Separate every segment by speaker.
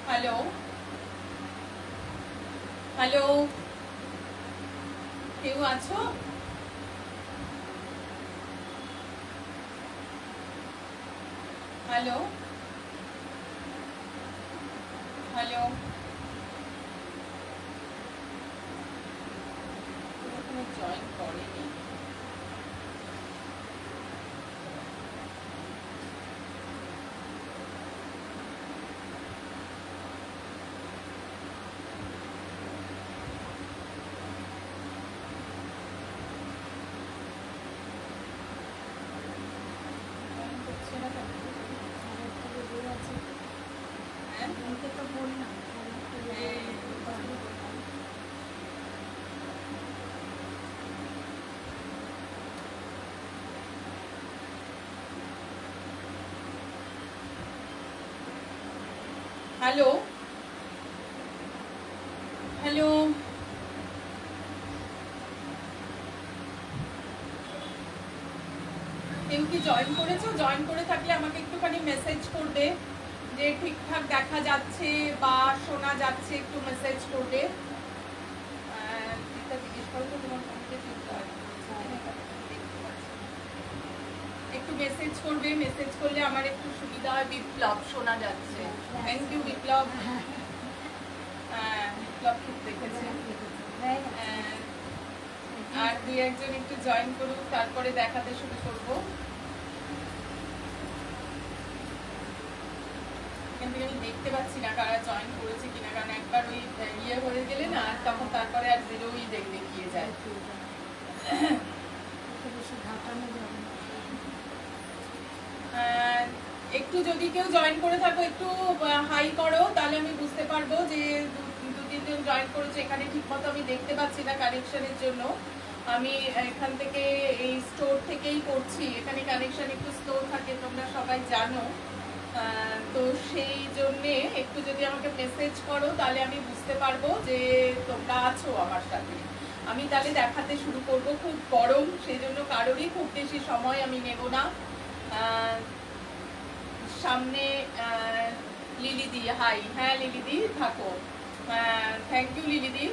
Speaker 1: Hello hello, কেউ আছো? Hello hello, কোনো জয়েন করেনি। হ্যালো হ্যালো, কেউ কি জয়েন করেছো? জয়েন করে থাকলে আমাকে একটুখানি মেসেজ করবে যে ঠিকঠাক দেখা যাচ্ছে বা শোনা যাচ্ছে, একটু মেসেজ করবে। জিজ্ঞেস করো তো তোমার ফোনকে একটু মেসেজ করবে, মেসেজ করলে আমার একটু সুবিধা হয়। বিপ্লব শোনা যাচ্ছে, থ্যাংক ইউ বিপ্লব। বিপ্লব খুব দেখেছে। আর দুই একজন একটু জয়েন করুক, তারপরে দেখাতে শুরু করবো। এখান থেকে আমি দেখতে পাচ্ছি না কারা জয়েন করেছে কিনা, কারণ একবার ওই ইয়ে হয়ে গেলে না তখন তারপরে আর জিরোই দেখিয়ে যায়। একটু যদি কেউ জয়েন করে থাকো একটু হাই করো, তাহলে আমি বুঝতে পারবো যে দু তিনজন জয়েন করেছে। এখানে ঠিক মতো আমি দেখতে পাচ্ছি না কানেকশনের জন্য। আমি এখান থেকে এই স্টোর থেকেই করছি, এখানে কানেকশন একটু স্লো থাকে, তোমরা সবাই জানো। তো সেই জন্যে একটু যদি আমাকে মেসেজ করো তাহলে আমি বুঝতে পারবো যে তোমরা আছো আমার সাথে। আমি তাহলে দেখাতে শুরু করব। খুব গরম, সেই জন্য কারোরই খুব বেশি সময় আমি নেব না। সামনে লিলিদি, হাই। হ্যাঁ লিলিদি থাকো, থ্যাংক ইউ লিলিদি।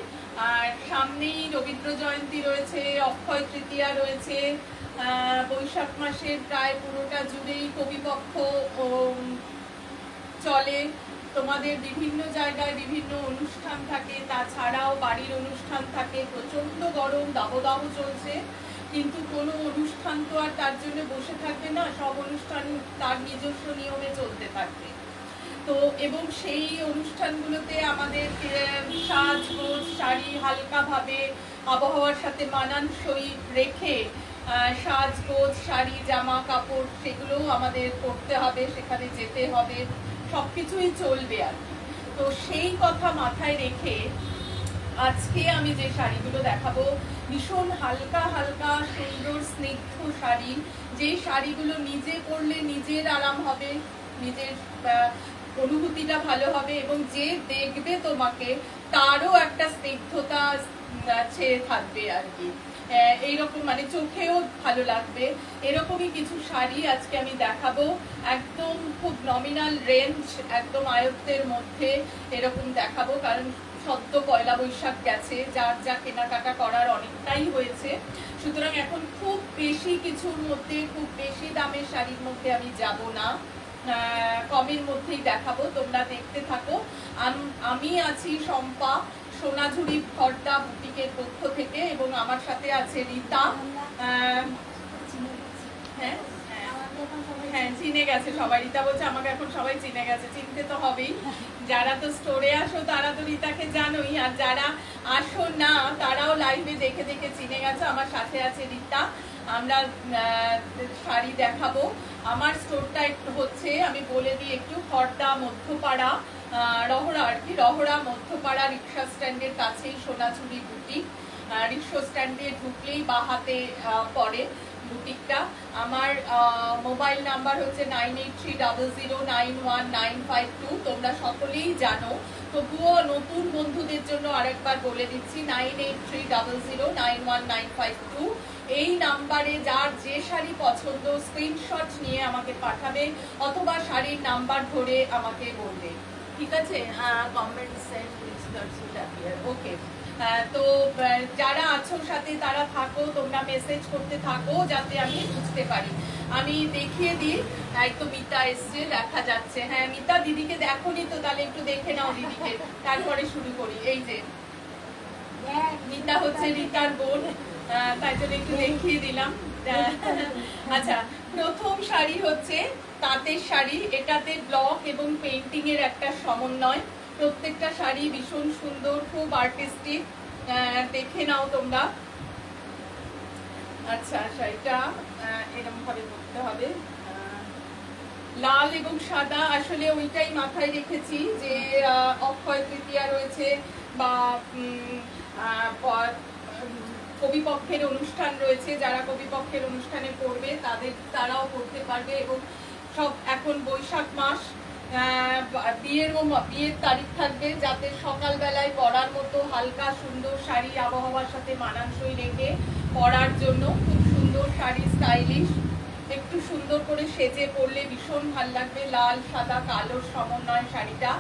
Speaker 1: আর সামনেই রবীন্দ্র জয়ন্তী রয়েছে, অক্ষয় তৃতীয়া রয়েছে, বৈশাখ মাসের প্রায় পুরোটা জুড়েই কবিপক্ষ চলে। তোমাদের বিভিন্ন জায়গায় বিভিন্ন অনুষ্ঠান থাকে, তাছাড়াও বাড়ির অনুষ্ঠান থাকে। প্রচন্ড গরম, দাবদাহ চলছে, কিন্তু কোনো অনুষ্ঠান তো আর তার জন্য বসে থাকবে না, সব অনুষ্ঠান তার নিজস্ব নিয়মে চলতে থাকবে। তো এবং সেই অনুষ্ঠানগুলোতে আমাদের সাজগোজ শাড়ি হালকাভাবে আবহাওয়ার সাথে মানানসই রেখে সাজগোজ শাড়ি জামা কাপড় সেগুলোও আমাদের করতে হবে, সেখানে যেতে হবে, সবকিছুই চলবে আর কি। তো সেই কথা মাথায় রেখে আজকে আমি যে শাড়িগুলো দেখাবো ভীষণ হালকা হালকা সুন্দর স্নিগ্ধ শাড়ি, যে শাড়িগুলো নিজে পরলে নিজের আরাম হবে, নিজের অনুভূতিটা ভালো হবে এবং যে দেখবে তোমাকে তারও একটা স্নিগ্ধতা ছেয়ে থাকবে আর কি। এইরকম মানে চোখেও ভালো লাগবে, এরকমই কিছু শাড়ি আজকে আমি দেখাবো। একদম খুব নমিনাল রেঞ্জ, একদম আয়ত্তের মধ্যে এরকম দেখাবো, কারণ সদ্য পয়লা বৈশাখ গেছে, যার যা কেনাকাটা করার অনেকটাই হয়েছে। সুতরাং এখন খুব বেশি কিছুর মধ্যে, খুব বেশি দামের শাড়ির মধ্যে আমি যাব না, কমের মধ্যেই দেখাবো, তোমরা দেখতে থাকো। আমি আছি শম্পা, সোনাঝুরি খর্দা বুটিকের পক্ষ থেকে, এবং আমার সাথে আছে রীতা। হ্যাঁ হ্যাঁ চিনে গেছে সবাই, রীতা বলছে আমাকে এখন সবাই চিনে গেছে, চিনতে তো হবেই। যারা তো স্টোরে আসো তারা তো রীতাকে জানোই, আর যারা আসো না তারাও লাইভে দেখে দেখে চিনে গেছে। আমার সাথে আছে রীতা, আমরা শাড়ি দেখাবো। আমার স্টোরটা একটু হচ্ছে, আমি বলে দিই একটু, খর্দা মধ্যপাড়া রহড়া আর কি, রহড়া মধ্যপাড়া রিক্সা স্ট্যান্ডের কাছেই সোনাঝুরি বুটিক। রিক্সা স্ট্যান্ডে ঢুকলেই বা হাতে পড়ে বুটিকটা। আমার মোবাইল নাম্বার হচ্ছে 9830091952। তোমরা সকলেই জানো, তবুও নতুন বন্ধুদের জন্য আরেকবার বলে দিচ্ছি, 9830091952। এই নাম্বারে যার যে শাড়ি পছন্দ স্ক্রিনশট নিয়ে আমাকে পাঠাবে, অথবা শাড়ির নাম্বার ধরে আমাকে বলবে। ঠিক আছে, কমেন্ট সেন্ড প্লিজ ওকে। তো যারা আছো সাথে তারা থাকো, তোমরা মেসেজ করতে থাকো যাতে আমি বুঝতে পারি। আমি দেখিয়ে দিই। এই তো মিতা এসছে, দেখা যাচ্ছে। হ্যাঁ মিতা, দিদিকে দেখোনি তো, তাহলে একটু দেখে নাও দিদিকে, তারপরে শুরু করি। এই যে মিতা হচ্ছে রিতার বোন, তাই জন্য একটু দেখিয়ে দিলাম। আচ্ছা, প্রথম শাড়ি হচ্ছে তাঁতের শাড়ি। এটাতে ব্লক এবং পেইন্টিং এর একটা সমন্বয়। প্রত্যেকটা শাড়ি ভীষণ সুন্দর, খুব আর্টিস্টিক, দেখে নাও তোমরা। আচ্ছা, শাড়িটা এরকম ভাবে করতে হবে, লাল এবং সাদা। আসলে ওইটাই মাথায় রেখেছি যে অক্ষয় তৃতীয়া রয়েছে বা কবিপক্ষের অনুষ্ঠান রয়েছে, যারা কবিপক্ষের অনুষ্ঠানে পড়বে তারাও পড়তে পারবে। এবং সব এখন বৈশাখ মাস, বিয়ের তারিখ থাকবে, যাতে সকালবেলায় পরার মতো হালকা সুন্দর শাড়ি আবহাওয়ার সাথে মানানসই রেখে পরার জন্য খুব সুন্দর শাড়ি, স্টাইলিশ, একটু সুন্দর করে সেজে পরলে ভীষণ ভাল লাগবে। লাল সাদা কালোর সমন্বয় শাড়িটা,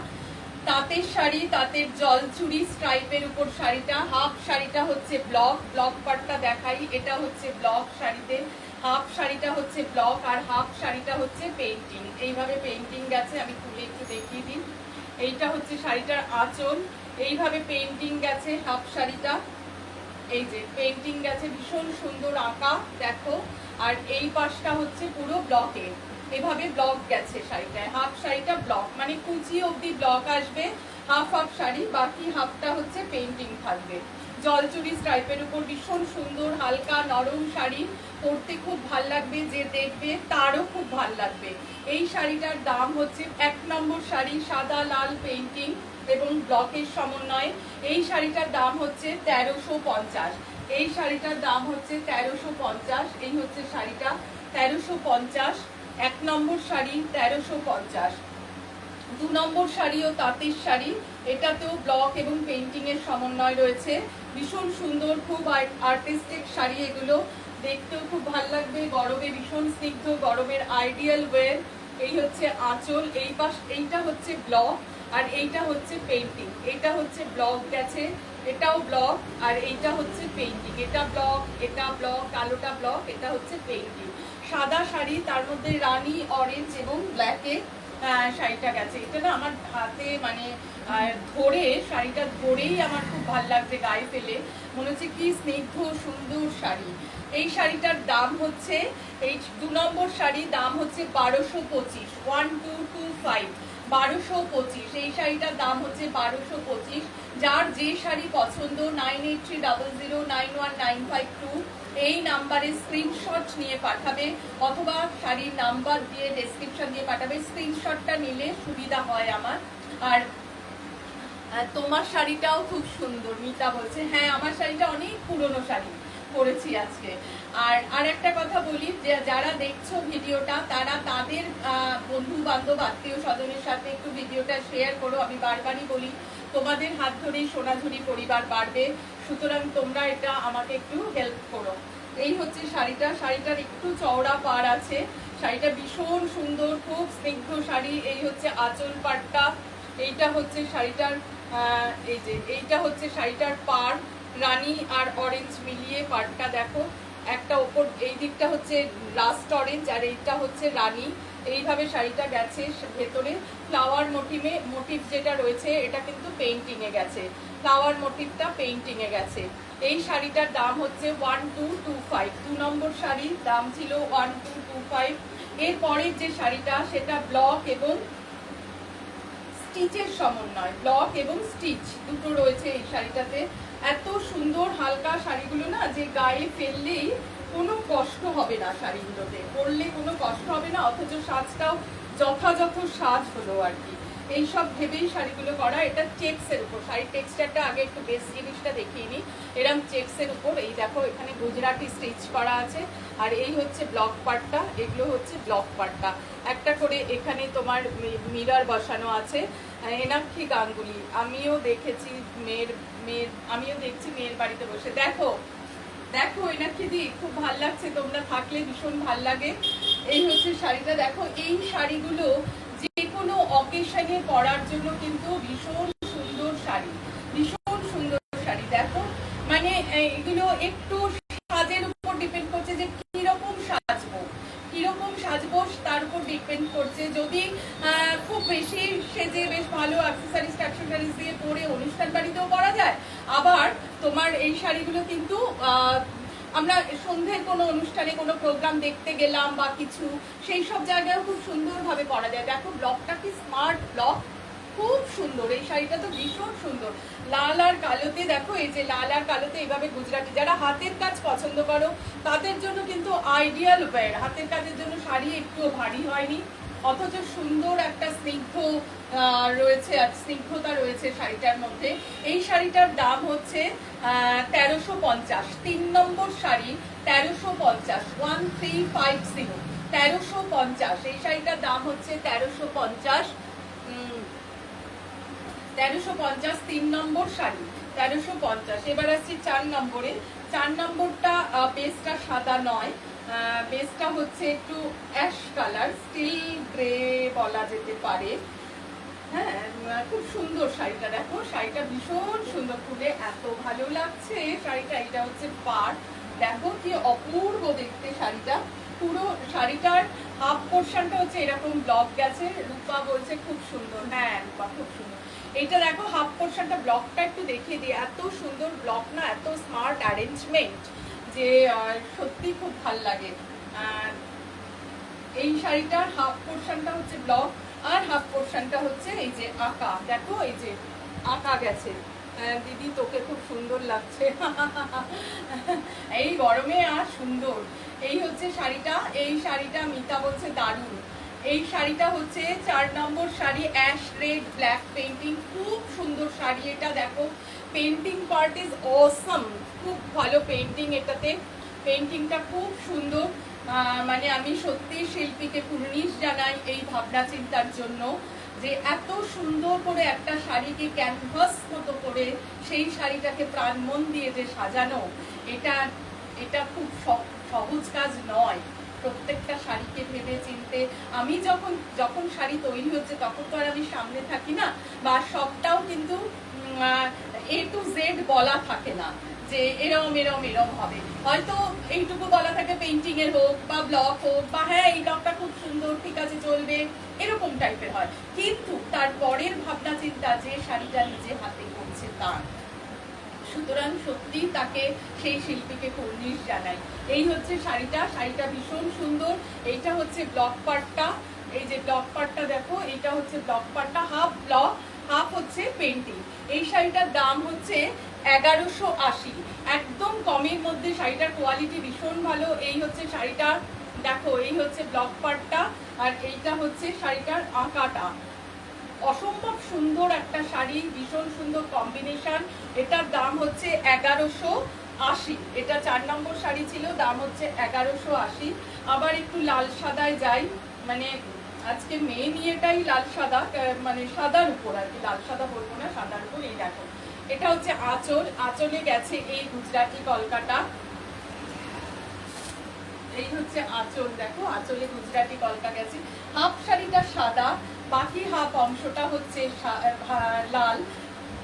Speaker 1: তাঁতের শাড়ি, তাঁতের জলচুরি স্ট্রাইপের উপর শাড়িটা। হাফ শাড়িটা হচ্ছে ব্লক পাটটা দেখাই। এটা হচ্ছে ব্লক শাড়িতে, হাফ শাড়িটা হচ্ছে ব্লক আর হাফ শাড়িটা হচ্ছে পেইন্টিং। এইভাবে পেইন্টিং গেছে, আমি খুলে একটু দেখিয়ে দিই। এইটা হচ্ছে শাড়িটার আঁচল, এইভাবে পেইন্টিং গেছে হাফ শাড়িটা। এই যে পেইন্টিং গেছে, ভীষণ সুন্দর আঁকা, দেখো। আর এই পাশটা হচ্ছে পুরো ব্লকে, এভাবে ব্লক গেছে শাড়িটায়। হাফ শাড়িটা ব্লক, মানে কুচি অবধি ব্লক আসবে, হাফ শাড়ি, বাকি হাফটা হচ্ছে পেইন্টিং থাকবে। জলচুরি স্ট্রাইপের উপর ভীষণ সুন্দর হালকা নরম শাড়ি, পরতে খুব ভাল লাগবে, যে দেখবে তারও খুব ভাল লাগবে। এই শাড়িটার দাম হচ্ছে 1 নম্বর শাড়ি, সাদা লাল পেইন্টিং এবং ব্লকের সমন্বয়ে। এই শাড়িটার দাম হচ্ছে 1350। এই শাড়িটার দাম হচ্ছে 1350। এই হচ্ছে শাড়িটা 1350। 1 নম্বর শাড়ি 1350। 2 নম্বর শাড়িও তাঁতের শাড়ি, এটাতেও ব্লক এবং পেইন্টিং এর সমন্বয় রয়েছে। ভীষণ সুন্দর, খুব আর্টিস্টিক শাড়ি এগুলো, দেখতেও খুব ভালো লাগবে, গরমে ভীষণ স্নিগ্ধ, গরমের আইডিয়াল ওয়্যার। এই হচ্ছে আঁচল, এইটা হচ্ছে ব্লক আর এইটা হচ্ছে পেইন্টিং। এটা হচ্ছে ব্লক গেছে, এটাও ব্লক, আর এইটা হচ্ছে পেইন্টিং। এটা ব্লক, এটা ব্লক, কালোটা ব্লক, এটা হচ্ছে পেইন্টিং। সাদা শাড়ি, তার মধ্যে রানী অরেঞ্জ এবং ব্ল্যাকে শাড়িটা গেছে। এটা না আমার হাতে মানে ধরে, শাড়িটা ধরেই আমার খুব ভালো লাগছে, গায়ে ফেলে মনে হচ্ছে কি স্নিগ্ধ সুন্দর শাড়ি। এই শাড়িটার দাম হচ্ছে, এই 2 নম্বর শাড়ি দাম হচ্ছে 1225, 1225, 1225। এই শাড়িটার দাম হচ্ছে 1225। যার যে শাড়ি পছন্দ 9830091952 এই নাম্বারে স্ক্রিনশট নিয়ে পাঠাবে, অথবা শাড়ির নাম্বার দিয়ে ডেসক্রিপশন দিয়ে পাঠাবে। স্ক্রিনশটটা নিলে সুবিধা হয় আমার। আর তোমার শাড়িটাও খুব সুন্দর, মিতা বলছে। হ্যাঁ, আমার শাড়িটা অনেক পুরনো শাড়ি পরেছি আজকে। আর একটা কথা বলি, যে যারা দেখছো ভিডিওটা তারা তাদের বন্ধু বান্ধব আত্মীয় স্বজনের সাথে একটু ভিডিওটা শেয়ার করো। আমি বারবারই বলি, তোমাদের হাত ধরেই সোনাঝুরি পরিবার বাড়বে, সুতরাং তোমরা এটা আমাকে একটু হেল্প করো। এই হচ্ছে শাড়িটা, শাড়িটার একটু চওড়া পাড় আছে, শাড়িটা ভীষণ সুন্দর, খুব স্নিগ্ধ শাড়ি। এই হচ্ছে আঁচল পাড়টা, এইটা হচ্ছে শাড়িটার এই যে এইটা হচ্ছে শাড়িটার পাড়, রানী আর অরেঞ্জ মিলিয়ে পাড়টা দেখো। একটা ওপর এই দিকটা হচ্ছে লাস্ট অরেঞ্জ আর এইটা হচ্ছে রানী। এইভাবে শাড়িটা গেছে, ভেতরে ফ্লাওয়ার মোটিভ যেটা রয়েছে এটা কিন্তু পেইন্টিং এ গেছে, ফ্লাওয়ার মোটিভটা পেইন্টিং এ গেছে। এই শাড়িটার দাম হচ্ছে 1225। 2 নম্বর শাড়ির দাম ছিল 1225। এর পরের যে শাড়িটা সেটা ব্লক এবং স্টিচের সমন্বয়, ব্লক এবং স্টিচ দুটো রয়েছে এই শাড়িটাতে। এত সুন্দর হালকা শাড়িগুলো না, যে গায়ে ফেললেই কোনো কষ্ট হবে না, শাড়িগুলোতে পরলে কোনো কষ্ট হবে না, অথচ সাজটাও যথাযথ সাজ হলো আর কি। এইসব ভেবেই শাড়িগুলো করা। এটা চেক্সের উপর, শাড়ির টেক্সচারটা আগে একটু বেস জিনিসটা দেখিয়ে নিই। এরকম চেক্সের উপর, এই দেখো এখানে গুজরাটি স্টিচ করা আছে। আর এই হচ্ছে ব্লক পার্টটা, এগুলো হচ্ছে ব্লক পার্টটা। একটা করে এখানে তোমার মিরর বসানো আছে। এনাক্ষী গাঙ্গুলি, আমিও দেখেছি আমিও দেখছি মেয়ের বাড়িতে বসে। দেখো দেখো এনাক্ষী দি, খুব ভাল লাগছে, তোমরা থাকলে ভীষণ ভাল লাগে। এই হচ্ছে শাড়িটা, দেখো এই শাড়িগুলো যে কোনো অকেশনে পরার জন্য কিন্তু ভীষণ সুন্দর শাড়ি, ভীষণ সুন্দর শাড়ি। দেখো মানে এগুলো একটু সাজের উপর ডিপেন্ড করছে যে কিরকম সাজবো, কিরকম সাজবো তার উপর ডিপেন্ড করছে। যদি খুব বেশি সেজে বেশ ভালো অ্যাক্সেসরিজ ট্যাক্সেসরিজ দিয়ে পরে অনুষ্ঠান বাড়িতেও পরা যায়। আবার তোমার এই শাড়িগুলো কিন্তু আমরা সন্ধ্যের কোনো অনুষ্ঠানে কোনো প্রোগ্রাম দেখতে গেলাম বা কিছু, সেই সব জায়গায় খুব সুন্দরভাবে পরা যায়। দেখো ব্লকটা কি স্মার্ট ব্লক, খুব সুন্দর। এই শাড়িটা তো ভীষণ সুন্দর, লাল আর কালোতে। দেখো এই যে লাল আর কালোতে এইভাবে গুজরাটি, যারা হাতের কাজ পছন্দ করো তাদের জন্য কিন্তু আইডিয়াল ওয়্যার। হাতের কাজের জন্য শাড়ি একটুও ভারী হয়নি, অথচ সুন্দর একটা স্নিগ্ধ রয়েছে, স্নিগ্ধতা রয়েছে শাড়িটার মধ্যে। এই শাড়িটার দাম হচ্ছে 1350, 3 নম্বর শাড়ি 1350, 1350, 1350। এই শাড়িটার দাম হচ্ছে 1350, 1350, 3 নম্বর শাড়ি 1350। এবার আসছি 4 নম্বরে। 4 নম্বরটা বেসটা সাদা নয়, বেসটা হচ্ছে একটু অ্যাশ কালার, স্টিল গ্রে বলা যেতে পারে। হ্যাঁ, খুব সুন্দর শাড়িটা। দেখো শাড়িটা ভীষণ সুন্দর, খুলে এত ভালো লাগছে শাড়িটা। এটা হচ্ছে পাড়, দেখো কি অপূর্ব দেখতে শাড়িটা। পুরো শাড়িটার হাফ পোর্শনটা হচ্ছে এরকম ব্লক গেছে, রূপা বলছে খুব সুন্দর। হ্যাঁ রূপা খুব সুন্দর। এটা দেখো হাফ পোর্শনটা, ব্লকটা একটু দেখিয়ে দিই, এত সুন্দর ব্লক না, এত স্মার্ট অ্যারেঞ্জমেন্ট যে সত্যি খুব ভাল লাগে। এই শাড়িটার হাফ পোর্শনটা হচ্ছে ব্লক আর হাফ পোর্শনটা হচ্ছে এই যে আঁকা। দেখো এই যে আঁকা গেছে। দিদি তোকে খুব সুন্দর লাগছে এই গরমে, আর সুন্দর। এই হচ্ছে শাড়িটা। এই শাড়িটা মিতা বলছে দারুণ। এই শাড়িটা হচ্ছে 4 নম্বর শাড়ি, অ্যাশ রেড ব্ল্যাক পেইন্টিং, খুব সুন্দর শাড়ি এটা। দেখো পেইন্টিং পার্ট ইজ অসাম, খুব ভালো পেইন্টিং এটাতে, পেইন্টিংটা খুব সুন্দর। মানে আমি সত্যি শিল্পীকে কুর্নিশ জানাই এই ভাবনা চিন্তার জন্য, যে এত সুন্দর করে একটা শাড়িকে ক্যানভাস মতো করে সেই শাড়িটাকে প্রাণ মন দিয়ে যে সাজানো, এটা খুব সহজ কাজ নয়। প্রত্যেকটা শাড়িকে ভেবে চিনতে, আমি যখন শাড়ি তৈরি হচ্ছে তখন তো আর আমি সামনে থাকি না, বা সবটাও কিন্তু A to Z বলা থাকে না যে এরম এরম এরম হবে। হয়তো এইটুকু বলা থাকে পেইন্টিং এর হোক বা ব্লক হোক, বা হ্যাঁ এই ব্লকটা খুব সুন্দর, ঠিক আছে চলবে, এরকম টাইপের হয়। কিন্তু তার পরের ভাবনা চিন্তা যে শাড়িটা নিজে হাতে করছে তার। সুতরাং সত্যি তাকে, সেই শিল্পীকে কুর্নিশ জানাই। এই হচ্ছে শাড়িটা, শাড়িটা ভীষণ সুন্দর। এইটা হচ্ছে ব্লক পার্টটা, এই যে ব্লক পার্টটা দেখো, এইটা হচ্ছে ব্লক পার্টটা, হাফ ব্লক হাফ হচ্ছে পেইন্টিং। এই শাড়িটার দাম হচ্ছে 1180, একদম কমের মধ্যে। শাড়িটার কোয়ালিটি ভীষণ ভালো। এই হচ্ছে শাড়িটা, দেখো এই হচ্ছে ব্লক পার্টটা, আর এইটা হচ্ছে শাড়িটার আঁকাটা। অসম্ভব সুন্দর একটা শাড়ি, ভীষণ সুন্দর কম্বিনেশন। এটার দাম হচ্ছে 1180। এটা 4 নম্বর শাড়ি ছিল, দাম হচ্ছে 1180। আবার একটু লাল সাদায় যাই, মানে আজকে মেয়ে নিয়েটাই লাল সাদা, মানে সাদার উপর আর কি, লাল সাদা বলবো না, সাদার উপর। এই দেখো এটা হচ্ছে আঁচল, আঁচলে গেছে এই গুজরাটি কলকাতা। এই হচ্ছে আঁচল, দেখো আঁচলে গুজরাটি কলকা গেছে। হাফ শাড়িটা সাদা, বাকি হাফ অংশটা হচ্ছে লাল,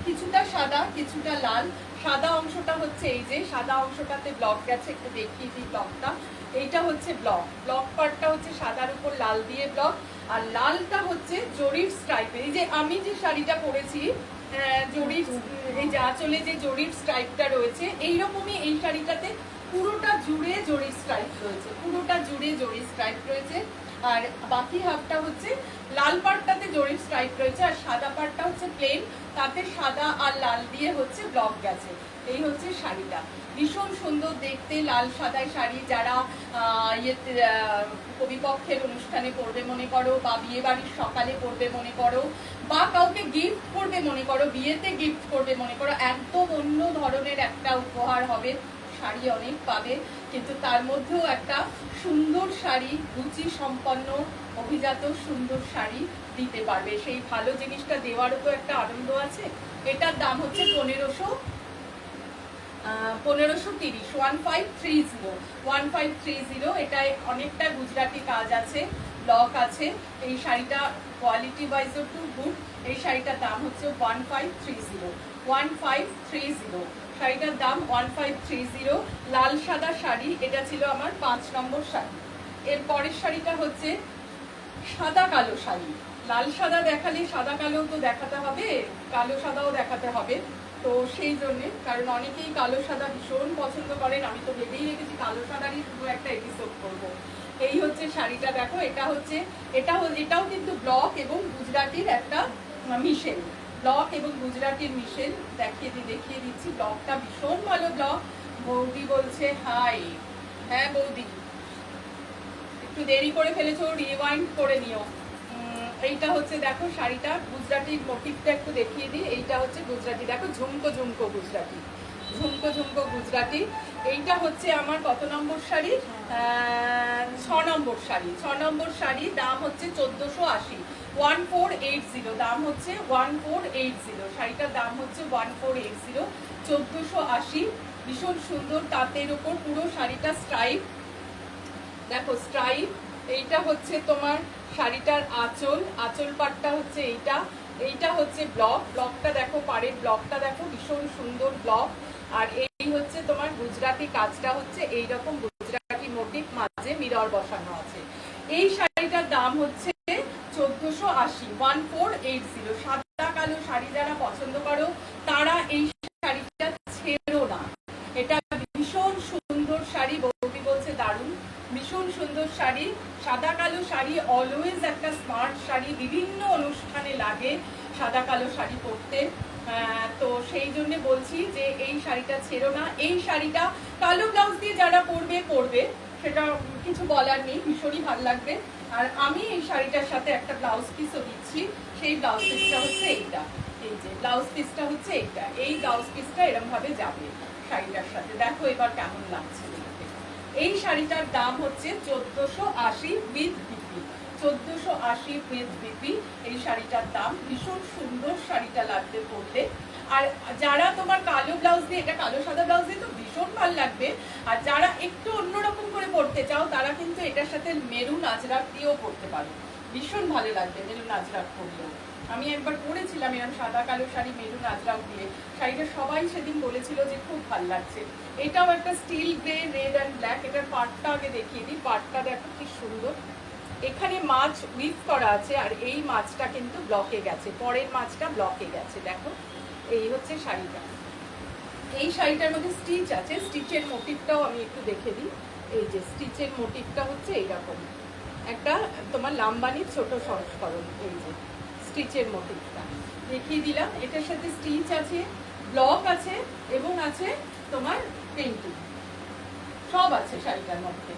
Speaker 1: কিছুটা সাদা কিছুটা লাল। সাদা অংশটা হচ্ছে এই যে সাদা অংশটাতে ব্লক গেছে, একটু দেখিয়ে দিই ব্লকটা। এইটা হচ্ছে ব্লক, ব্লক পার্টটা হচ্ছে সাদার উপর লাল দিয়ে ব্লক, আর লালটা হচ্ছে জরির স্ট্রাইপের। এই যে আমি যে শাড়িটা পরেছি জরির, এই যে আঁচলে যে জরির স্ট্রাইপটা রয়েছে, এইরকমই এই শাড়িটাতে পুরোটা জুড়ে জরির স্ট্রাইপ রয়েছে, পুরোটা জুড়ে জরির স্ট্রাইপ রয়েছে। আর বাকি হাফটা হচ্ছে লাল পাড়টাতে জরির স্ট্রাইপ রয়েছে, আর সাদা পাড়টা হচ্ছে প্লেন, তাতে সাদা আর লাল দিয়ে হচ্ছে ব্লক গেছে। এই হচ্ছে শাড়িটা, ভীষণ সুন্দর দেখতে, লাল সাদায় শাড়ি। যারা কবিপক্ষের অনুষ্ঠানে পরবে মনে করো, বা বিয়ে বাড়ির সকালে পরবে মনে করো, বা কাউকে গিফট করবে মনে করো, বিয়েতে গিফট করবে মনে করো, একদম অন্য ধরনের একটা উপহার হবে। শাড়ি অনেক পাবে, কিন্তু তার মধ্যেও একটা সুন্দর শাড়ি, রুচি সম্পন্ন অভিজাত সুন্দর শাড়ি দিতে পারবে। সেই ভালো জিনিসটা দেওয়ারও তো একটা আনন্দ আছে। এটার দাম হচ্ছে 1530, 1530, 1530। এটায় অনেকটা গুজরাটি কাজ আছে, ব্লক আছে। এই শাড়িটা কোয়ালিটি ওয়াইজও খুব গুড। এই শাড়িটার দাম হচ্ছে 1530। শাড়িটার দাম 1530। লাল সাদা শাড়ি, এটা ছিল আমার 5 নম্বর শাড়ি। এর পরের শাড়িটা হচ্ছে সাদা কালো শাড়ি। লাল সাদা দেখালে সাদা কালো তো দেখাতে হবে, কালো সাদাও দেখাতে হবে। তো সেই জন্যে, কারণ অনেকেই কালো সাদা ভীষণ পছন্দ করেন, আমি তো ভেবেই রেখেছি কালো সাদারই শুধু একটা এপিসোড করবো। এই হচ্ছে শাড়িটা, দেখো এটাও কিন্তু ব্লক এবং গুজরাটির একটা মিশেল, ব্লক এবং গুজরাটির মিশেল। দেখিয়ে দিচ্ছি, ব্লকটা ভীষণ ভালো ব্লক। বৌদি বলছে হাই। হ্যাঁ বৌদি, একটু দেরি করে ফেলেছো, রিওয়াইন্ড করে নিও। এইটা হচ্ছে দেখো শাড়িটা গুজরাটির মোটিভটা একটু দেখিয়ে দিই। এইটা হচ্ছে গুজরাটি, দেখো ঝুমকো ঝুমকো গুজরাটি, ঝুমকো ঝুমকো গুজরাটি। এইটা হচ্ছে আমার কত নম্বর শাড়ি? 6 নম্বর শাড়ি। 6 নম্বর শাড়ি, দাম হচ্ছে 1480, 1480, দাম হচ্ছে 1480। শাড়িটার দাম হচ্ছে 1480, 1480। ভীষণ সুন্দর তাঁতের ওপর পুরো শাড়িটা স্ট্রাইপ, দেখো স্ট্রাইপ। এইটা হচ্ছে তোমার শাড়িটার আঁচল পাটটা হচ্ছে এইটা হচ্ছে ব্লকটা দেখো, পাড়ের ব্লকটা দেখো, ভীষণ সুন্দর ব্লক। আর এই হচ্ছে তোমার গুজরাটি কাজটা হচ্ছে এইরকম, গুজরাটি মোটিভ, মাঝে মিরর বসানো আছে। এই শাড়িটার দাম হচ্ছে 1480, 1480। সাদা কালো শাড়ি যারা পছন্দ করো তারা এই শাড়িটা ছেড়ো না। এটা ভীষণ সুন্দর শাড়ি, বৌদি বলছে দারুণ, ভীষণ সুন্দর শাড়ি। সাদা কালো শাড়ি অলওয়েজ একটা স্মার্ট শাড়ি, বিভিন্ন অনুষ্ঠানে লাগে সাদা কালো শাড়ি পরতে। তো সেই জন্য বলছি যে এই শাড়িটা ছেড়ো না। এই শাড়িটা কালো ব্লাউজ দিয়ে যারা পরবে সেটা কিছু বলার নেই, ভীষণই ভালো লাগবে। আর আমি এই শাড়িটার সাথে একটা ব্লাউজ পিসও দিচ্ছি। সেই ব্লাউজ পিসটা হচ্ছে এইটা, এই যে ব্লাউজ পিসটা হচ্ছে এইটা। এই ব্লাউজ পিসটা এরকম ভাবে যাবে শাড়িটার সাথে। দেখো এবার কেমন লাগছে। এই শাড়িটার দাম হচ্ছে 1480 উইথ বিপি, 1480 উইথ বিপি। এই শাড়িটার দাম, ভীষণ সুন্দর শাড়িটা লাগবে পরলে। আর যারা তোমার কালো ব্লাউজ দিয়ে, এটা কালো সাদা ব্লাউজ দিয়ে তো ভীষণ ভালো লাগবে। আর যারা একটু অন্যরকম করে পরতে চাও তারা কিন্তু এটার সাথে মেরুন আজরাক দিয়েও পরতে পারো, ভীষণ ভালো লাগবে মেরুন আজরাক পরলেও। আমি একবার পরেছিলাম এরকম সাদা কালো শাড়ি মেরুন আজরাক দিয়ে, শাড়িটা সবাই সেদিন বলেছিল যে খুব ভালো লাগছে। এটাও একটা still grey, red and black. এটার পাটটা আগে দেখিয়ে দিই, পাটটা দেখো কি সুন্দর। এখানে মাছ উইভ করা আছে, আর এই মাছটা কিন্তু ব্লকে গেছে, পরের মাছটা ব্লকে গেছে। দেখো এই হচ্ছে শাড়িটা। এই শাড়িটার মধ্যে স্টিচ আছে, স্টিচের মোটিভটাও আমি একটু দেখে দিই। এই যে স্টিচের মোটিভটা হচ্ছে এইরকম একটা তোমার লাম্বানির ছোট সংস্করণ। এই যে স্টিচের মোটিভটা দেখিয়ে দিলাম। এটার সাথে স্টিচ আছে, ব্লক আছে এবং আছে তোমার পেন্টিং, সব আছে শাড়িটার মধ্যে।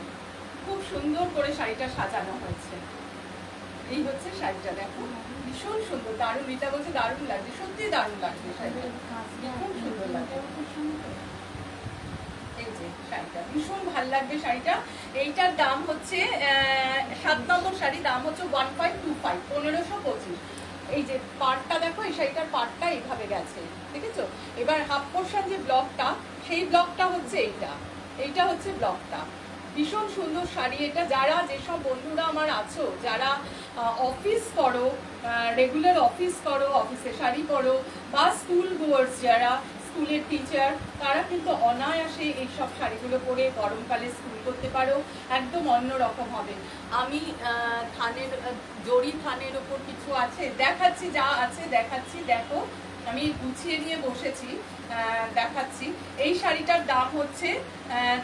Speaker 1: খুব সুন্দর করে শাড়িটা সাজানো হয়েছে। এই হচ্ছে শাড়িটা, দেখো ভীষণ সুন্দর, দারুণ। রিতা বলছে দারুণ লাগছে, সত্যি দারুণ লাগছে শাড়িটা, ভীষণ সুন্দর লাগে। এই যে শাড়িটা ভীষণ ভালো লাগবে শাড়িটা। এইটার দাম হচ্ছে 7 নম্বর শাড়ি, দাম হচ্ছে 1525, 1525। এই যে পাটটা দেখো, এই শাড়িটার পাটটা এইভাবে গেছে, দেখেছো? এবার হাফ পোর্শন যে ব্লকটা, সেই ব্লকটা হচ্ছে এইটা হচ্ছে ব্লকটা। ভীষণ সুন্দর শাড়ি এটা। যারা, যেসব বন্ধুরা আমার আছো যারা অফিস করো, রেগুলার অফিস করো, অফিসে শাড়ি পরো, বা স্কুল গোয়ার্স যারা, স্কুলের টিচার, তারা কিন্তু অনায়াসে এইসব শাড়িগুলো পরে গরমকালে স্কুল করতে পারো, একদম অন্যরকম হবে। আমি থানের, জরি থানের ওপর কিছু আছে দেখাচ্ছি, যা আছে দেখাচ্ছি। দেখো আমি গুছিয়ে নিয়ে বসেছি, দেখাচ্ছি। এই শাড়িটার দাম হচ্ছে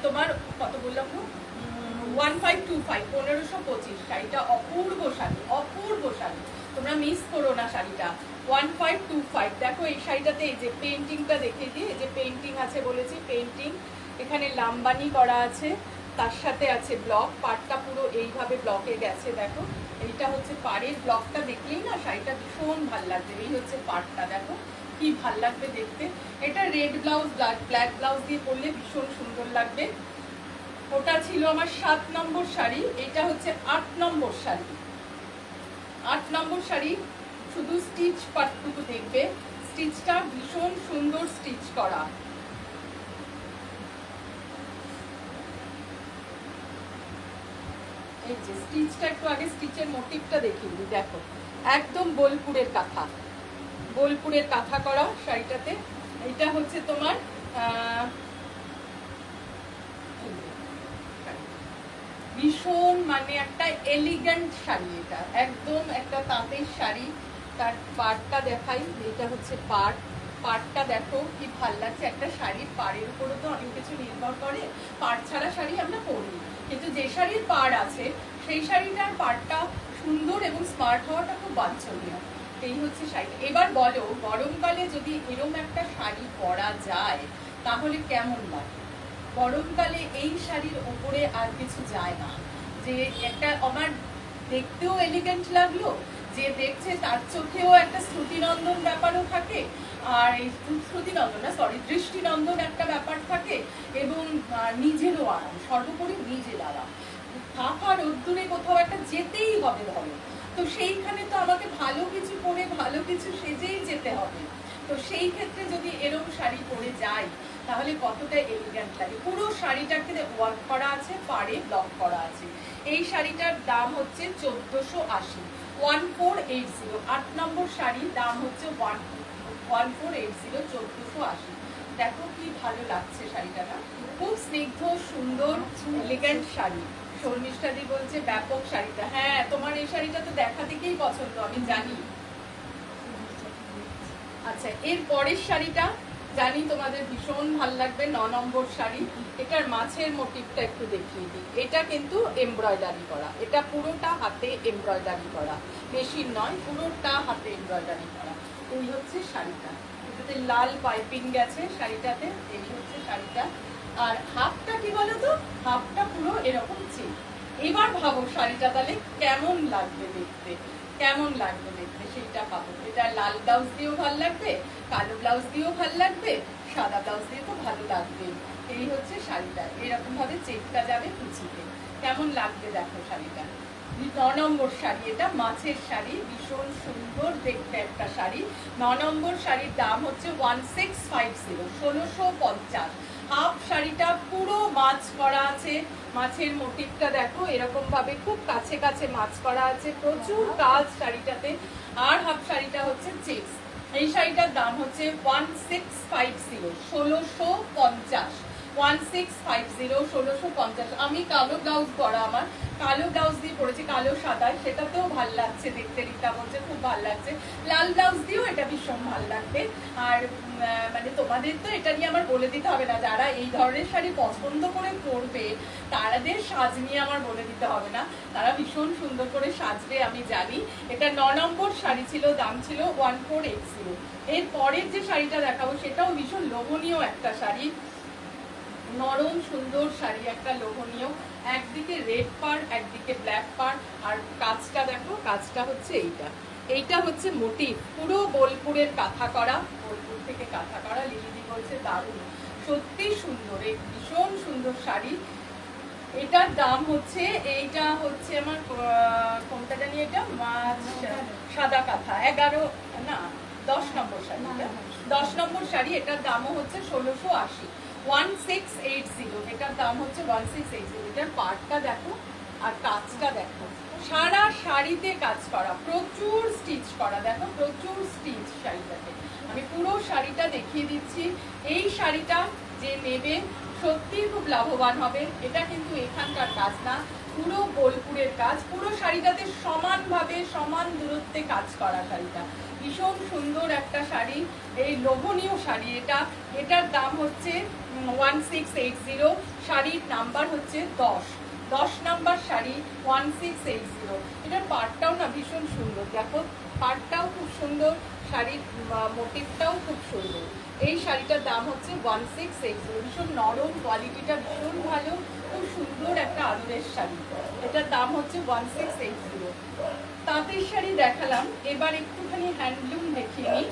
Speaker 1: তোমার কত বললাম, 1525, 1525। শাড়িটা অপূর্ব শাড়ি, অপূর্ব শাড়ি, তোমরা মিস করো না শাড়িটা। 1525। দেখো এই শাড়িটাতে এই যে পেন্টিংটা দেখে দিই, এই যে পেন্টিং আছে বলেছি, পেন্টিং এখানে লাম্বানি করা আছে, তার সাথে আছে ব্লক। পাড়টা পুরো এইভাবে ব্লকে গেছে, দেখো এইটা হচ্ছে পাড়ের ব্লকটা। দেখলেই না শাড়িটা ভীষণ ভালো লাগবে। এই হচ্ছে পাড়টা, দেখো কি ভাল লাগবে দেখতে। এটা রেড ব্লাউজ, ব্ল্যাক ব্লাউজ দিয়ে পরলে ভীষণ সুন্দর লাগবে। ওটা ছিল আমার 7 নম্বর শাড়ি। এটা হচ্ছে 8 নম্বর শাড়ি। 8 নম্বর শাড়ি, শুধু স্টিচ পার্টটুকু দেখবে, স্টিচটা ভীষণ সুন্দর স্টিচ করা। এই যে স্টিচটা একটু আগে স্টিচের মোটিভটা দেখিয়ে দিই, দেখো একদম বোলপুরের কাঁথা, বোলপুরের কাঁথা করা শাড়িটাতে। এটা হচ্ছে তোমার ভীষণ মানে একটা এলিগেন্ট শাড়ি, এটা একদম একটা তাঁতের শাড়ি। তার পাড়টা দেখাই, এটা হচ্ছে পাড়, পাড়টা দেখো কি ভাল লাগছে। একটা শাড়ির পাড়ের উপরও তো অনেক কিছু নির্ভর করে, পাড় ছাড়া শাড়ি আমরা পরি, কিন্তু যে শাড়ির পাড় আছে সেই শাড়িটার পাড়টা সুন্দর এবং স্মার্ট হওয়াটা খুব বাঞ্ছনীয়। এই হচ্ছে শাড়ি। এবার বলো গরমকালে যদি এরকম একটা শাড়ি পরা যায় তাহলে কেমন লাগে? গরমকালে এই শাড়ির উপরে আর কিছু যায় না, যে একটা আমার দেখতেও এলিগেন্ট লাগলো, যে দেখছে তার চোখেও একটা শ্রুতিনন্দন ব্যাপারও থাকে, আর এই শ্রুতিনন্দন না সরি দৃষ্টিনন্দন একটা ব্যাপার থাকে, এবং নিজেরও আরাম, সর্বোপরি নিজের আরাম। ফাঁকা রোদ্দুরে কোথাও একটা যেতেই হবে ধরো, তো সেইখানে তো আমাকে ভালো কিছু পরে ভালো কিছু সেজেই যেতে হবে। তো সেই ক্ষেত্রে যদি এরকম শাড়ি পরে যাই তাহলে কতটা এলিগেন্ট লাগে। পুরো শাড়িটাকে ওয়ার্ক করা আছে, পাড়ে ব্লক করা আছে। এই শাড়িটার দাম হচ্ছে 1480, 1480। 8 নম্বর শাড়ি, দাম হচ্ছে 1480, 1480। দেখো কি ভালো লাগছে শাড়িটা না, খুব স্নিগ্ধ সুন্দর এলিগেন্ট শাড়ি। শর্মিষ্ঠাদি বলছে ব্যাপক শাড়িটা। হ্যাঁ, তোমার এই শাড়িটা তো দেখা থেকেই পছন্দ, আমি জানি। আচ্ছা, এর পরের শাড়িটা জানি তোমাদের ভীষণ ভাল লাগবে, 9 নম্বর শাড়ি। এটার মাছের মোটিভটা একটু দেখিয়ে দিই। এটা কিন্তু এমব্রয়ডারি করা, এটা পুরোটা হাতে এমব্রয়ডারি করা, মেশিন নয়, পুরোটা হাতে এমব্রয়ডারি করা। এই হচ্ছে শাড়িটা, এটাতে লাল পাইপিং গেছে শাড়িটাতে। এই হচ্ছে শাড়িটা। আর হাফটা কি বলতো, হাফটা পুরো এরকম চেক। এবার ভাবো শাড়িটা তাহলে কেমন লাগবে দেখতে, কেমন লাগবে দেখতে সেইটা ভাবো। এটা লাল ব্লাউজ দিয়েও ভালো লাগবে, কালো ব্লাউজ দিয়েও ভালো লাগবে, সাদা ব্লাউজ দিয়ে তো ভালো লাগবে। এই হচ্ছে শাড়িটা, এরকম ভাবে চেকটা যাবে কুচিতে, কেমন লাগবে দেখো শাড়িটা। 9 নম্বর শাড়ি, এটা মাছের শাড়ি, ভীষণ সুন্দর দেখতে একটা শাড়ি। 9 নম্বর শাড়ির দাম হচ্ছে 1650, 1650। হাফ শাড়িটা পুরো মাছ করা আছে, মাছের মোটিভটা দেখো এরকম ভাবে খুব কাছে কাছে মাছ করা আছে, প্রচুর কাজ শাড়িটাতে। আর হাফ শাড়িটা হচ্ছে চেক্স। এই শাড়িটার দাম হচ্ছে 1650, 1650, 1650, 1650। আমি কালো ব্লাউজ পরা, আমার কালো ব্লাউজ দিয়ে পরেছি, কালো সাদায়, সেটাতেও ভাল লাগছে দেখতে। রীতা বলছে খুব ভাল লাগছে। লাল ব্লাউজ দিয়েও এটা ভীষণ ভাল লাগবে। আর মানে তোমাদের তো এটা নিয়ে আমার বলে দিতে হবে না, যারা এই ধরনের শাড়ি পছন্দ করে পরবে তাদের সাজ নিয়ে আমার বলে দিতে হবে না, তারা ভীষণ সুন্দর করে সাজবে আমি জানি। এটা 9 নম্বর শাড়ি ছিল, দাম ছিল 1480। এর পরের যে শাড়িটা দেখাবো সেটাও ভীষণ লোভনীয় একটা শাড়ি, নরম সুন্দর শাড়ি, একটা লোভনীয়। একদিকে রেড পাড়, একদিকে ব্ল্যাক পাড়, আর কাজটা দেখো, কাজটা হচ্ছে এইটা, এইটা হচ্ছে মোটিভ, পুরো বোলপুরের কাঁথা করা, বোলপুর থেকে কাঁথা করা। লিলিদি বলছে দারুণ, সত্যি সুন্দর, এই ভীষণ সুন্দর শাড়ি। এটার দাম হচ্ছে, এইটা হচ্ছে আমার কোনটা জানি, এটা মাছ সাদা কাঁথা, 11 না 10 নম্বর শাড়ি, 10 নম্বর শাড়ি। এটার দামও হচ্ছে 1680, 1680। এটার দাম হচ্ছে 1680। এটার পাড়টা দেখো আর কাজটা দেখো, সারা শাড়িতে কাজ করা, প্রচুর স্টিচ করা, দেখো প্রচুর স্টিচ শাড়িটাতে। আমি পুরো শাড়িটা দেখিয়ে দিচ্ছি। এই শাড়িটা যে নেবে সত্যিই খুব লাভবান হবে। এটা কিন্তু এখানকার কাজ না, পুরো বোলপুরের কাজ। পুরো শাড়িটাতে সমানভাবে সমান দূরত্বে কাজ করা শাড়িটা, ভীষণ সুন্দর একটা শাড়ি, এই লোভনীয় শাড়ি এটা। এটার দাম হচ্ছে 1680, শাড়ির নাম্বার হচ্ছে 10, 10 নাম্বার শাড়ি, 1680। এটার পাড়টাও না ভীষণ সুন্দর, দেখো পাড়টাও খুব সুন্দর, শাড়ির মোটিভটাও খুব সুন্দর। এই শাড়িটার দাম হচ্ছে 1680, ভীষণ নরম, কোয়ালিটিটা ভীষণ ভালো, খুব সুন্দর একটা আদরের শাড়ি। এটার দাম হচ্ছে 1680। তাঁতের শাড়ি দেখালাম, এবার একটুখানি হ্যান্ডলুম দেখিয়ে নিই।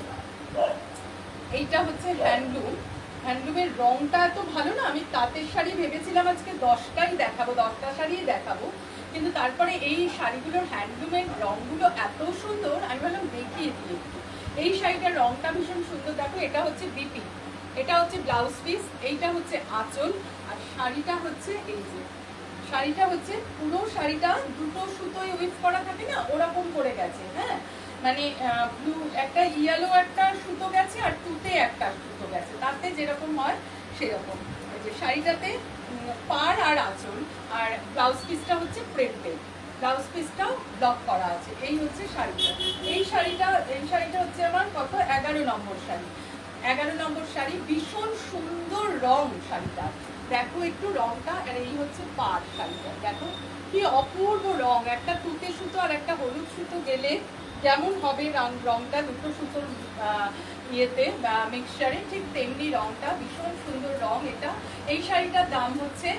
Speaker 1: এইটা হচ্ছে হ্যান্ডলুম। হ্যান্ডলুমের রংটা এত ভালো না, আমি তাঁতের শাড়ি ভেবেছিলাম আজকে 10টাই দেখাবো, 10টা শাড়ি দেখাবো, কিন্তু তারপরে এই শাড়িগুলোর হ্যান্ডলুমের রংগুলো এত সুন্দর, আমি ভাবলাম দেখিয়ে দিই একটু। এই শাড়িটার রংটা ভীষণ সুন্দর, দেখো এটা হচ্ছে বিপি, এটা হচ্ছে ব্লাউজ পিস, এইটা হচ্ছে আঁচল, আর শাড়িটা হচ্ছে এই যে শাড়িটা হচ্ছে পুরো শাড়িটা দুটো সুতোয় উইভ করা থাকে না, ওরকম করে গেছে। হ্যাঁ, মানে ব্লু একটা ইয়েলো একটা সুতো গেছে আর তুতে একটা সুতো গেছে, তাতে যেরকম হয় সেরকম। যে শাড়িটাতে পাড় আর আঁচল আর ব্লাউজ পিসটা হচ্ছে প্রিন্টেড, ব্লাউজ পিসটাও ব্লক করা আছে। এই হচ্ছে শাড়িটা। এই শাড়িটা হচ্ছে আমার কত 11 নম্বর শাড়ি। 11 নম্বর শাড়ি, ভীষণ সুন্দর রং শাড়িটা, দেখো একটু রংটা। আর এই হচ্ছে পাড় শাড়িটা, দেখো কি অপূর্ব রং, একটা তুতে সুতো আর একটা হলুদ সুতো গেলে যেমন হবে রংটা দুটো সুতোর ইয়েতে মিক্সচারে, ঠিক তেমনি রংটা, ভীষণ সুন্দর রং এটা। এই শাড়িটার দাম হচ্ছে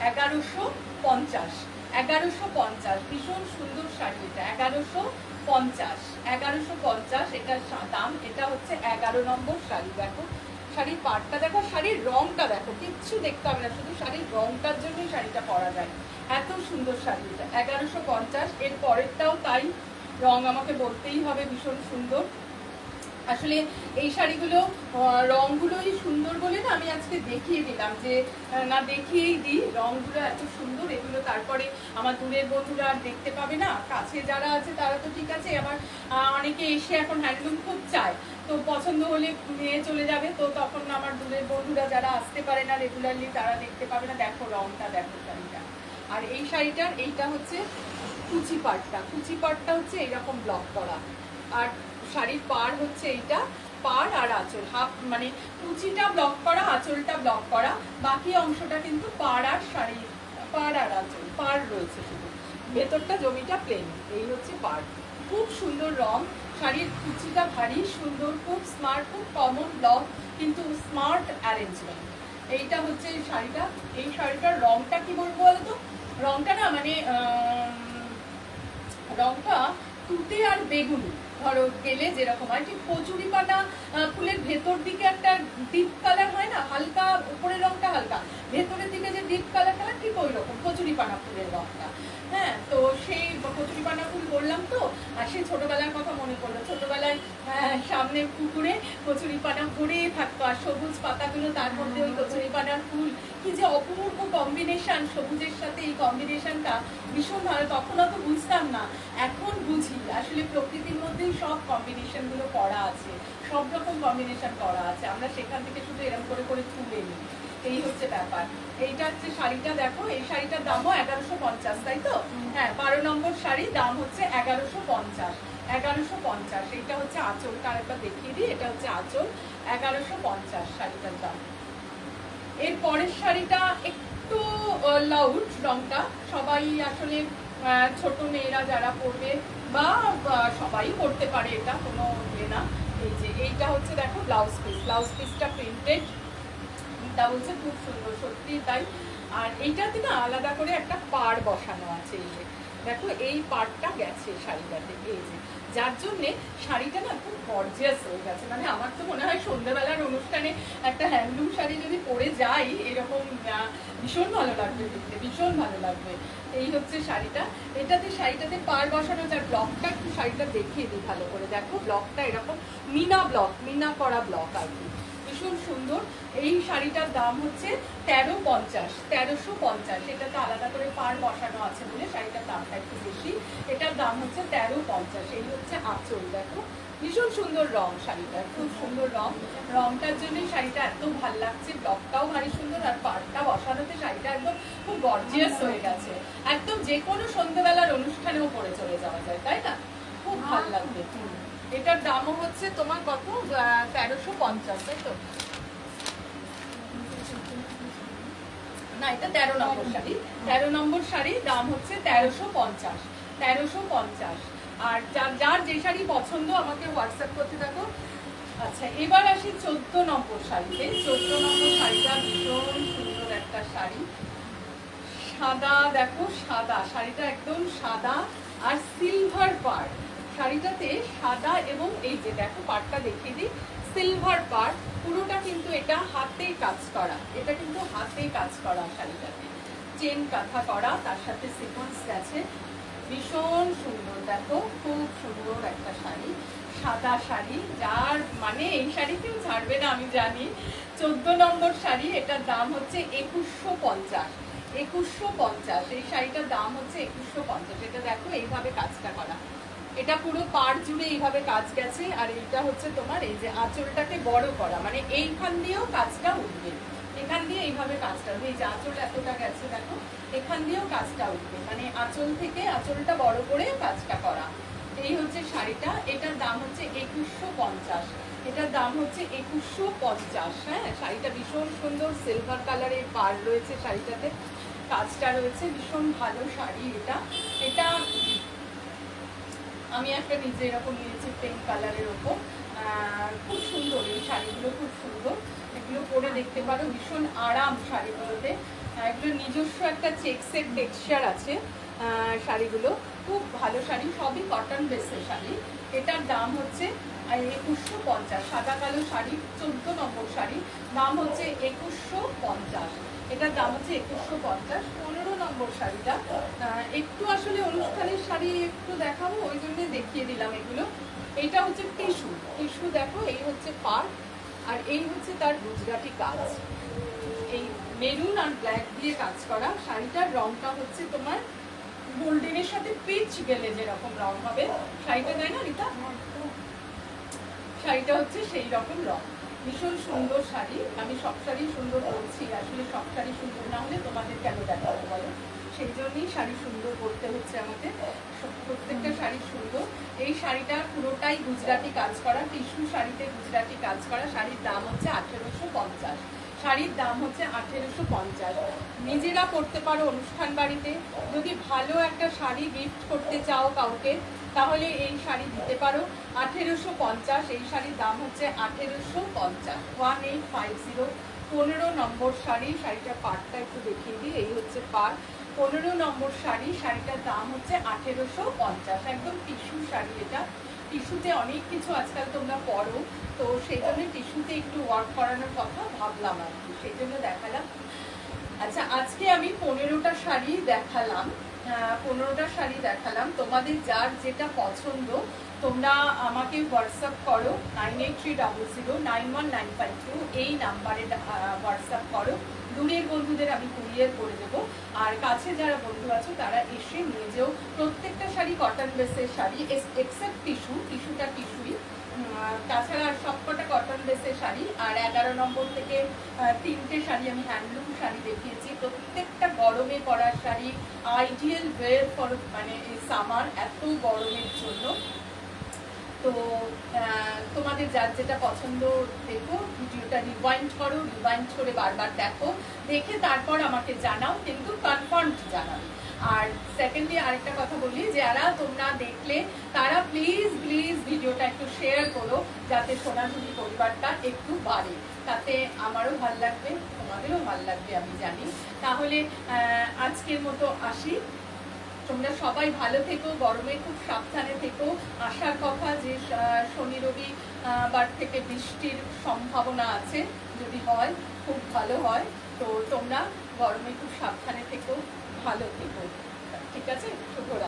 Speaker 1: 1150। 1150, ভীষণ সুন্দর শাড়ি এটা, 1150। 1150 এটার দাম। এটা হচ্ছে 11 নম্বর শাড়ি। দেখো শাড়ির পাড়টা দেখো, শাড়ির রংটা দেখো, কিচ্ছু দেখতে হবে না, শুধু শাড়ির রংটার জন্যই শাড়িটা পরা যায়, এত সুন্দর শাড়ি এটা। 1150। এর পরেরটাও তাই, রং আমাকে বলতেই হবে, ভীষণ সুন্দর। আসলে এই শাড়িগুলো রংগুলোই সুন্দর বলে না আমি আজকে দেখিয়ে দিলাম, যে না দেখিয়েই দিই, রংগুলো এত সুন্দর এগুলো। তারপরে আমার দূরের বন্ধুরা আর দেখতে পাবে না, কাছে যারা আছে তারা তো ঠিক আছে, আমার অনেকে এসে এখন হ্যান্ডলুম খুব চায়, তো পছন্দ হলে নিয়ে চলে যাবে, তো তখন আমার দূরের বন্ধুরা যারা আসতে পারে না রেগুলারলি তারা দেখতে পাবে না। দেখো রংটা, দেখো শাড়িটা। আর এই শাড়িটার এইটা হচ্ছে কুচি পাটটা, কুচি পাটটা হচ্ছে এইরকম ব্লক করা, আর শাড়ির পাড় হচ্ছে এইটা, পাড় আর আঁচল হাফ, মানে কুচিটা ব্লক করা, আঁচলটা ব্লক করা, বাকি অংশটা কিন্তু পাড় আর শাড়ি, পাড় আর আঁচল, পাড় রয়েছে শুধু, ভেতরটা জমিটা প্লেন। এই হচ্ছে পাড়, খুব সুন্দর রং। শাড়ির কুচিটা ভারী সুন্দর, খুব স্মার্ট, খুব কমন ব্লক কিন্তু স্মার্ট অ্যারেঞ্জমেন্ট। এইটা হচ্ছে এই শাড়িটা। এই শাড়িটার রংটা কি বলবো বলতো, রংটা না মানে রংটা তুতে আর বেগুনি, ধরো গেলে যেরকম হয়, ঠিক কচুরিপানা ফুলের ভেতর দিকে একটা ডিপ কালার হয় না, হালকা উপরের রংটা হালকা, ভেতরের দিকে যে ডিপ কালারটা হয় ঠিক ওই রকম কচুরিপানা ফুলের রংটা। হ্যাঁ, তো সেই কচুরিপানা ফুল বললাম তো, আর সেই ছোটবেলার কথা মনে পড়লো। ছোটবেলায় সামনে পুকুরে কচুরিপানা ভরে থাকতো, আর সবুজ পাতাগুলো, তার মধ্যে ওই কচুরিপানার ফুল, কি যে অপূর্ব কম্বিনেশন, সবুজের সাথে এই কম্বিনেশনটা ভীষণ ভালো। তখন অত বুঝতাম না, এখন বুঝি আসলে প্রকৃতির মধ্যেই সব কম্বিনেশন গুলো করা আছে, সব রকম কম্বিনেশন করা আছে, আমরা সেখান থেকে শুধু এরকম করে করে তুলে নিই। এই হচ্ছে ব্যাপার। এইটা হচ্ছে শাড়িটা, দেখো এই শাড়িটার দামও 1150, তাই তো? হ্যাঁ, 12 নম্বর শাড়ি, দাম হচ্ছে 1150। 1150। এইটা হচ্ছে আঁচলটা আরেকবার দেখিয়ে দিই, এটা হচ্ছে আঁচল, 1150 শাড়িটার দাম। এর পরের শাড়িটা একটু লাউড রংটা, সবাই আসলে ছোট মেয়েরা যারা পরবে বা সবাই পরতে পারে, এটা কোনো ইয়ে না। এই যে এইটা হচ্ছে দেখো ব্লাউজ পিস, ব্লাউজ পিসটা প্রিন্টেড, এটা হচ্ছে খুব সুন্দর, সত্যি তাই। আর এইটাতে না আলাদা করে একটা পাড় বসানো আছে, এই যে দেখো এই পাড়টা গেছে শাড়িটাতে, এই যে, যার জন্যে শাড়িটা না খুব গর্জিয়াস হয়ে গেছে। মানে আমার তো মনে হয় সন্ধ্যাবেলার অনুষ্ঠানে একটা হ্যান্ডলুম শাড়ি যদি পরে যাই এরকম, ভীষণ ভালো লাগবে দেখতে, ভীষণ ভালো লাগবে। এই হচ্ছে শাড়িটা। শাড়িটাতে পাড় বসানো, যার ব্লকটা একটু শাড়িটা দেখিয়ে দিই ভালো করে। দেখো ব্লকটা এরকম মিনা ব্লক, মিনা করা ব্লক আর কি, ভীষণ সুন্দর। এই শাড়িটার দাম হচ্ছে 1350। 1350। এটাতে আলাদা করে পাড় বসানো আছে বলে শাড়িটার দামটা একটু বেশি। এটার দাম হচ্ছে 1350। এই হচ্ছে আঁচল, দেখো ভীষণ সুন্দর রং শাড়িটার, খুব সুন্দর রং। রংটার জন্যই শাড়িটা এত ভাল লাগছে, ব্লকটাও ভারী সুন্দর, আর পাড়টা বসানোতে শাড়িটা একদম খুব গর্জিয়াস হয়ে গেছে, একদম যে কোনো সন্ধ্যেবেলার অনুষ্ঠানেও পরে চলে যাওয়া যায়, তাই না? খুব ভাল লাগবে। এটার দামও হচ্ছে তোমার কত, 1350, তাই তো? না, এটা 13 নম্বর শাড়ি। 13 নম্বর শাড়ি, দাম হচ্ছে 1350। 1350। আর যার যে শাড়ি পছন্দ আমাকে হোয়াটসঅ্যাপ করতে থাকো। আচ্ছা, এবার আসি 14 নম্বর শাড়িতে। 14 নম্বর শাড়িটা ভীষণ সুন্দর একটা শাড়ি, সাদা, দেখো সাদা, শাড়িটা একদম সাদা আর সিলভার পাড়। শাড়িটাতে সাদা এবং এই যে দেখো পাড়টা দেখিয়ে দিই, সিলভার পাড় পুরোটা, কিন্তু এটা হাতে কাজ করা, এটা কিন্তু হাতে কাজ করা শাড়িটাতে, চেন কাঁথা করা, তার সাথে সিকোয়েন্স আছে, ভীষণ সুন্দর। দেখো খুব সুন্দর একটা শাড়ি, সাদা শাড়ি, যার মানে এই শাড়ি কেউ ছাড়বে না আমি জানি। 14 নম্বর শাড়ি, এটার দাম হচ্ছে 2150। 2150। এই শাড়িটার দাম হচ্ছে 2150। এটা দেখো এইভাবে কাজটা করা, এটা পুরো পাড় জুড়ে এইভাবে কাজ গেছে। আর এইটা হচ্ছে তোমার এই যে আঁচলটাকে বড় করা, মানে এইখান দিয়েও কাজটা উঠবে, এখান দিয়ে এইভাবে কাজটা উঠবে। এই যে আঁচল এতটা গেছে দেখো, এখান দিয়েও কাজটা উঠবে, মানে আঁচল থেকে আঁচলটা বড় করে কাজটা করা। এই হচ্ছে শাড়িটা, এটার দাম হচ্ছে 2150। এটার দাম হচ্ছে 2150। হ্যাঁ, শাড়িটা ভীষণ সুন্দর, সিলভার কালারের পাড় রয়েছে শাড়িটাতে, কাজটা রয়েছে, ভীষণ ভালো শাড়ি এটা। এটা আমি একটা নিজে এরকম নিয়েছি পিঙ্ক কালারের ওপর, খুব সুন্দর এই শাড়িগুলো, খুব সুন্দর। এগুলো পরে দেখতে পারো, ভীষণ আরাম শাড়িগুলোতে, এগুলো নিজস্ব একটা চেক্সের টেক্সচার আছে শাড়িগুলো, খুব ভালো শাড়ি, সবই কটন বেসের শাড়ি। এটার দাম হচ্ছে 2150। সাদা কালো শাড়ি, 14 নম্বর শাড়ি, দাম হচ্ছে 2150। এটার দাম হচ্ছে 2150। 15 নম্বর শাড়িটা একটু আসলে অনুষ্ঠানের শাড়ি একটু দেখাবো, ওই জন্য দেখিয়ে দিলাম এগুলো। এটা হচ্ছে টিস্যু, টিস্যু দেখো, এই হচ্ছে পাড়, আর এই হচ্ছে তার গুজরাটি কাজ, এই মেরুন আর ব্ল্যাক দিয়ে কাজ করা। শাড়িটার রংটা হচ্ছে তোমার গোল্ডেনের সাথে পিচ গেলে যেরকম রং হবে, শাড়িটা দেয় না রিতা, শাড়িটা হচ্ছে সেই রকম রং। ভীষণ সুন্দর শাড়ি, আমি সব শাড়ি সুন্দর বলছি, আসলে সব শাড়ি সুন্দর না হলে তোমাদের কেন দেখাবো বলো, সেই জন্যই শাড়ি সুন্দর করতে হচ্ছে আমাদের, প্রত্যেকটা শাড়ি সুন্দর। এই শাড়িটা পুরোটাই গুজরাটি কাজ করা, টিস্যু শাড়িতে গুজরাটি কাজ করা। শাড়ির দাম হচ্ছে 1850। শাড়ির দাম হচ্ছে 1850। নিজেরা পরতে পারো অনুষ্ঠান বাড়িতে, যদি ভালো একটা শাড়ি গিফট করতে চাও কাউকে, তাহলে এই শাড়ি দিতে পারো। 1850। এই শাড়ির দাম হচ্ছে 1850, 1850। 15 নম্বর শাড়ি, শাড়িটার পাড়টা একটু দেখিয়ে দিই, এই হচ্ছে পাড়। 15 নম্বর শাড়ি, শাড়িটার দাম হচ্ছে 1850। একদম টিস্যু শাড়ি এটা, টিস্যুতে অনেক কিছু আজকাল তোমরা পরো, তো সেই জন্য টিস্যুতে একটু ওয়ার্ক করানোর কথা ভাবলাম আর কি, সেই জন্য দেখালাম। আচ্ছা, আজকে আমি 15টা শাড়ি দেখালাম, 15টা শাড়ি দেখালাম। তোমাদের যার যেটা পছন্দ তোমরা আমাকে হোয়াটসঅ্যাপ করো, 9830091952, এই নাম্বারে হোয়াটসঅ্যাপ করো। দূরের বন্ধুদের আমি কুরিয়ার করে দেবো, আর কাছে যারা বন্ধু আছো তারা এসে নিয়ে যেও। প্রত্যেকটা শাড়ি কটন বেসের শাড়ি, এক্সেপ্ট টিস্যু, টিস্যুটা টিস্যুই, তাছাড়া সবকটা কটন বেসের শাড়ি। আর 11 নম্বর থেকে 3টে শাড়ি আমি হ্যান্ডলুম শাড়ি দেখিয়েছি, প্রত্যেকটা গরমে পরার শাড়ি, আইডিয়াল ওয়ের ফর মানে এই সামার, এত গরমের জন্য। তো তোমাদের যার যেটা পছন্দ দেখো, ভিডিওটা রিওয়াইন্ড করো, রিওয়াইন্ড করে বারবার দেখো, দেখে তারপর আমাকে জানাও, কিন্তু কনফার্ম জানাবে। আর সেকেন্ডলি আরেকটা কথা বলি, যারা তোমরা দেখলে তারা প্লিজ প্লিজ ভিডিওটা একটু শেয়ার করো, যাতে সোনাঝুরি পরিবারটা একটু বাড়ে, তাতে আমারও ভাল লাগবে, তোমাদেরও ভাল লাগবে আমি জানি। তাহলে আজকের মতো আসি, তোমরা সবাই ভালো থেকো, গরমে খুব সাবধানে থেকো। আসার কথা যে শনি রবি বার থেকে বৃষ্টির সম্ভাবনা আছে, যদি হয় খুব ভালো হয়। তো তোমরা গরমে খুব সাবধানে থেকো, ভালো থেকো, ঠিক আছে? শুভরাত্রি।